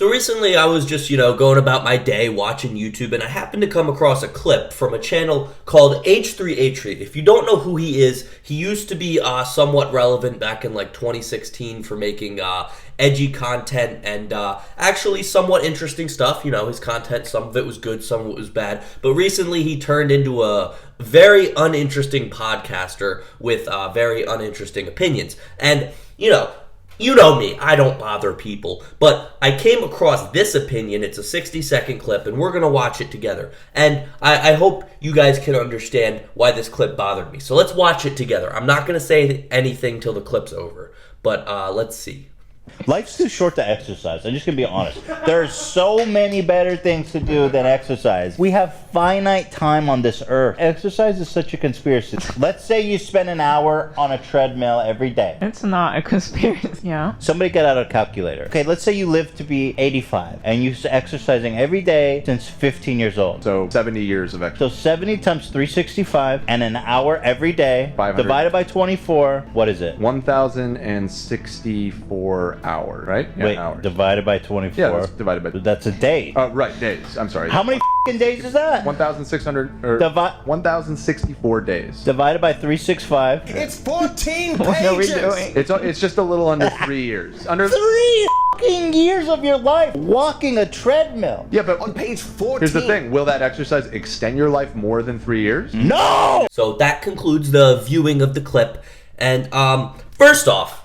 So recently I was just, going about my day watching YouTube, and I happened to come across a clip from a channel called H3H3. If you don't know who he is, he used to be somewhat relevant back in like 2016 for making edgy content and actually somewhat interesting stuff. His content, some of it was good, some of it was bad. But recently he turned into a very uninteresting podcaster with very uninteresting opinions. And, you know me, I don't bother people, but I came across this opinion. It's a 60-second clip, and we're going to watch it together. And I hope you guys can understand why this clip bothered me. So let's watch it together. I'm not going to say anything till the clip's over, but let's see. Life's too short to exercise. I'm just going to be honest. There's so many better things to do than exercise. We have finite time on this earth. Exercise is such a conspiracy. Let's say you spend an hour on a treadmill every day. It's not a conspiracy, yeah. Somebody get out a calculator. Okay, let's say you live to be 85 and you're exercising every day since 15 years old. So 70 years of exercise. So 70 times 365 and an hour every day 500. divided by 24, what is it? 1,064 hours, right? Yeah, Wait, hours. divided by 24. Yeah, that's divided by... That's a day. Right, days. I'm sorry. How many f***ing days is that? 1,600 or 1,064 days. Divided by 365. It's 14 What are we pages. doing? It's just a little under 3 years. Under 3 f***ing years of your life walking a treadmill. Yeah, but On page 14. here's the thing. Will that exercise extend your life more than 3 years? No! So that concludes the viewing of the clip. And first off,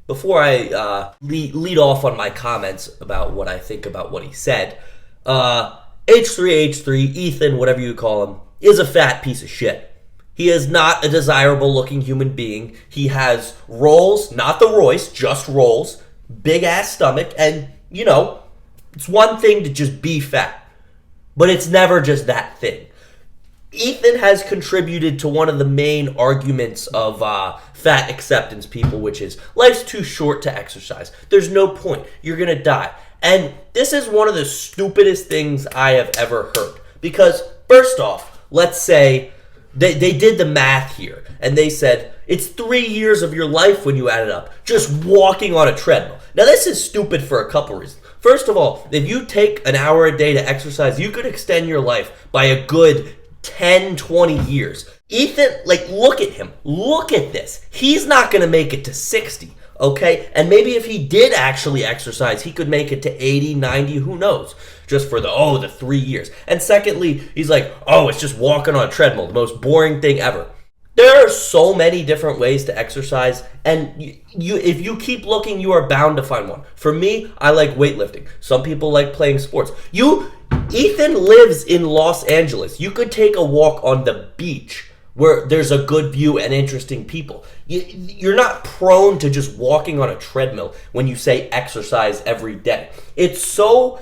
before I lead off on my comments about what I think about what he said, H3H3, Ethan, whatever you call him, is a fat piece of shit. He is not a desirable looking human being. He has rolls, not the Royce, just rolls, big ass stomach, and, it's one thing to just be fat, but it's never just that thing. Ethan has contributed to one of the main arguments of fat acceptance people, which is life's too short to exercise. There's no point. You're going to die. And this is one of the stupidest things I have ever heard. Because, first off, let's say they did the math here, and they said it's 3 years of your life when you add it up, just walking on a treadmill. Now, this is stupid for a couple reasons. First of all, if you take an hour a day to exercise, you could extend your life by a good 10, 20 years. Ethan, look at him. Look at this. He's not going to make it to 60, okay? And maybe if he did actually exercise, he could make it to 80, 90, who knows? Just for the 3 years. And secondly, he's like, it's just walking on a treadmill, the most boring thing ever. There are so many different ways to exercise, and if you keep looking, you are bound to find one. For me, I like weightlifting. Some people like playing sports. Ethan lives in Los Angeles. You could take a walk on the beach where there's a good view and interesting people. You're not prone to just walking on a treadmill when you say exercise every day. It's so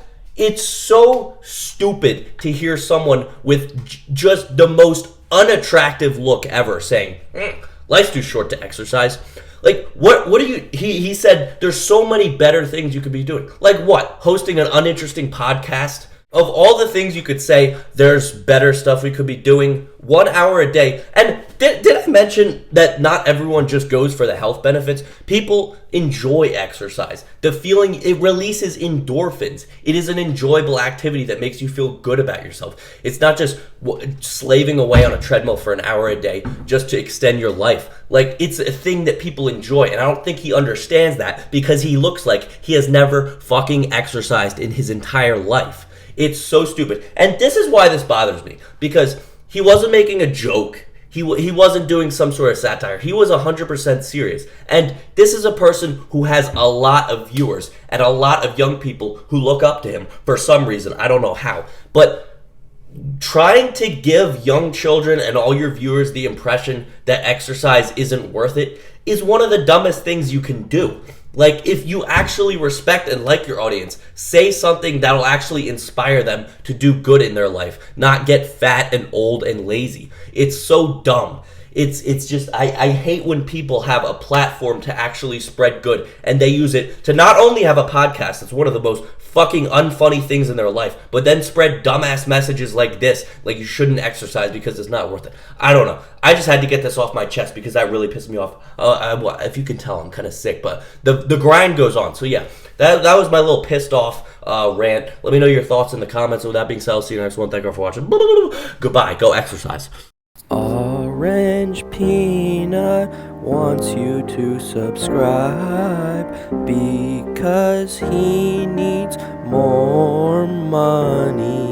stupid to hear someone with just the most unattractive look ever saying, life's too short to exercise. What do you... He said there's so many better things you could be doing. Like what? Hosting an uninteresting podcast? Of all the things you could say, there's better stuff we could be doing. 1 hour a day. And did I mention that not everyone just goes for the health benefits? People enjoy exercise. The feeling, it releases endorphins. It is an enjoyable activity that makes you feel good about yourself. It's not just slaving away on a treadmill for an hour a day just to extend your life. It's a thing that people enjoy. And I don't think he understands that because he looks like he has never fucking exercised in his entire life. It's so stupid. And this is why this bothers me. Because he wasn't making a joke. He wasn't doing some sort of satire. He was 100% serious. And this is a person who has a lot of viewers and a lot of young people who look up to him for some reason. I don't know how. But trying to give young children and all your viewers the impression that exercise isn't worth it is one of the dumbest things you can do. If you actually respect and like your audience, say something that'll actually inspire them to do good in their life, not get fat and old and lazy. It's so dumb. It's just I hate when people have a platform to actually spread good and they use it to not only have a podcast, it's one of the most fucking unfunny things in their life, but then spread dumbass messages like this, like you shouldn't exercise because it's not worth it. I don't know. I just had to get this off my chest because that really pissed me off. If you can tell, I'm kind of sick, but the grind goes on. So yeah, that was my little pissed off rant. Let me know your thoughts in the comments. With that being said, I'll see you next one. Thank you for watching. Goodbye. Go exercise. Orange Peanut wants you to subscribe because he needs more money.